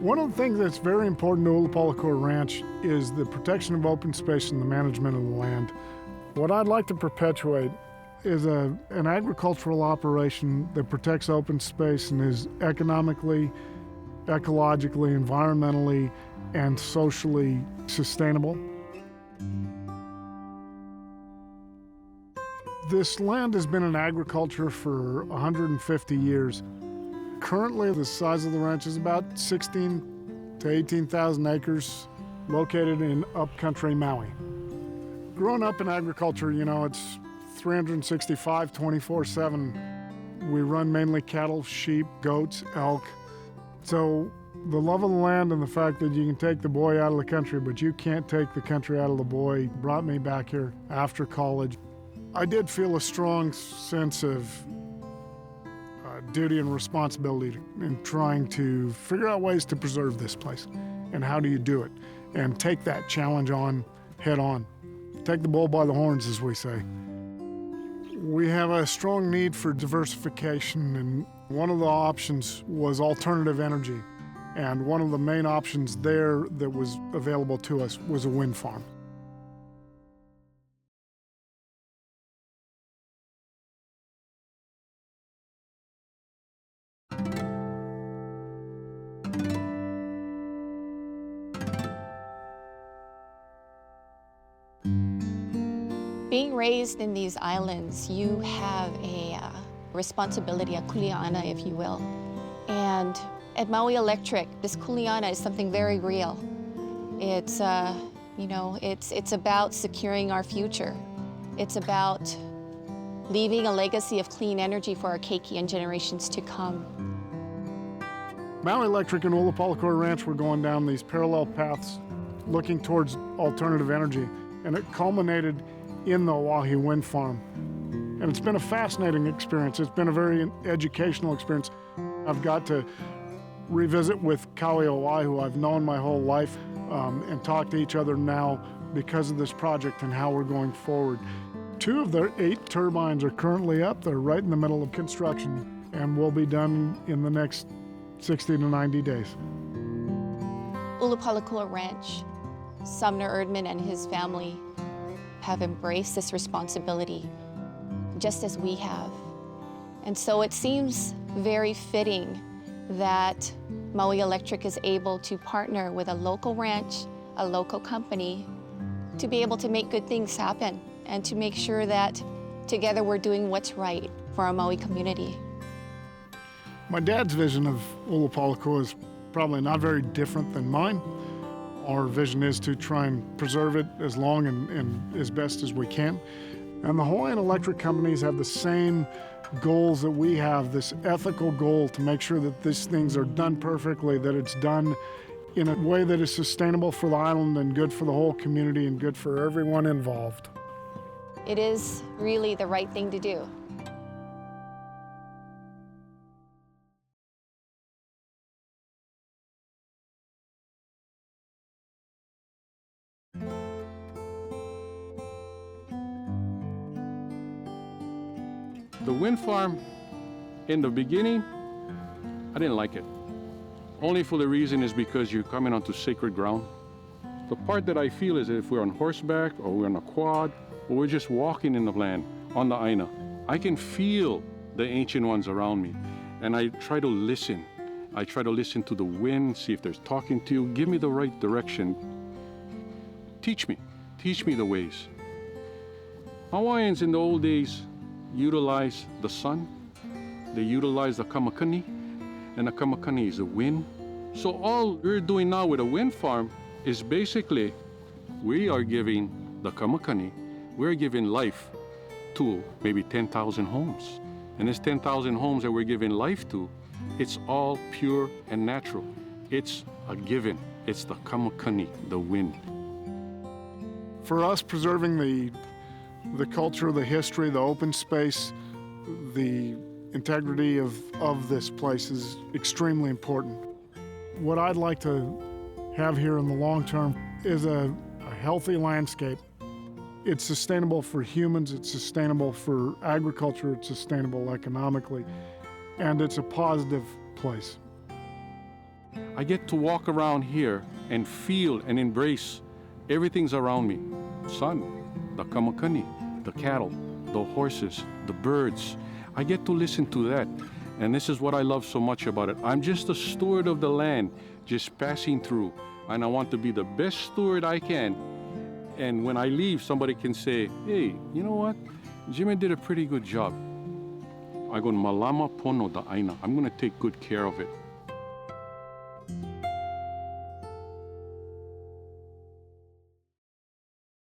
One of the things that's very important to Ulupalakua Ranch is the protection of open space and the management of the land. What I'd like to perpetuate is an agricultural operation that protects open space and is economically, ecologically, environmentally, and socially sustainable. This land has been in agriculture for 150 years. Currently, the size of the ranch is about 16 to 18,000 acres, located in upcountry Maui. Growing up in agriculture, you know, it's 365, 24/7. We run mainly cattle, sheep, goats, elk. So the love of the land and the fact that you can take the boy out of the country, but you can't take the country out of the boy, brought me back here after college. I did feel a strong sense of duty and responsibility in trying to figure out ways to preserve this place. And how do you do it? And take that challenge on head on. Take the bull by the horns, as we say. We have a strong need for diversification, and one of the options was alternative energy. And one of the main options there that was available to us was a wind farm. Being raised in these islands, you have a responsibility, a kuleana, if you will. And at Maui Electric, this kuleana is something very real. It's, it's about securing our future. It's about leaving a legacy of clean energy for our keiki and generations to come. Maui Electric and Ulupalakua Ranch were going down these parallel paths, looking towards alternative energy, and it culminated in the Oahe wind farm. And it's been a fascinating experience. It's been a very educational experience. I've got to revisit with Kauio'ai, who I've known my whole life, and talk to each other now because of this project and how we're going forward. 2 of their 8 turbines are currently up. They're right in the middle of construction and will be done in the next 60 to 90 days. Ulupalakua Ranch, Sumner Erdman and his family have embraced this responsibility, just as we have. And so it seems very fitting that Maui Electric is able to partner with a local ranch, a local company, to be able to make good things happen and to make sure that together we're doing what's right for our Maui community. My dad's vision of Ulupalakua is probably not very different than mine. Our vision is to try and preserve it as long and as best as we can. And the Hawaiian electric companies have the same goals that we have, this ethical goal to make sure that these things are done perfectly, that it's done in a way that is sustainable for the island and good for the whole community and good for everyone involved. It is really the right thing to do. The wind farm, in the beginning, I didn't like it. Only for the reason is because you're coming onto sacred ground. The part that I feel is that if we're on horseback or we're on a quad or we're just walking in the land on the Aina, I can feel the ancient ones around me. And I try to listen. I try to listen to the wind, see if there's talking to you, give me the right direction. Teach me the ways. Hawaiians in the old days utilize the sun, they utilize the kamakani, and the kamakani is the wind. So all we're doing now with a wind farm is basically, we are giving the kamakani, we're giving life to maybe 10,000 homes. And this 10,000 homes that we're giving life to, it's all pure and natural. It's a given. It's the kamakani, the wind. For us, preserving the culture, the history, the open space, the integrity of this place is extremely important. What I'd like to have here in the long term is a healthy landscape. It's sustainable for humans, it's sustainable for agriculture, it's sustainable economically, and it's a positive place. I get to walk around here and feel and embrace everything's around me. Sun, the kamakani, the cattle, the horses, the birds. I get to listen to that. And this is what I love so much about it. I'm just a steward of the land, just passing through. And I want to be the best steward I can. And when I leave, somebody can say, hey, you know what? Jimmy did a pretty good job. I go, malama pono da aina. I'm going to take good care of it.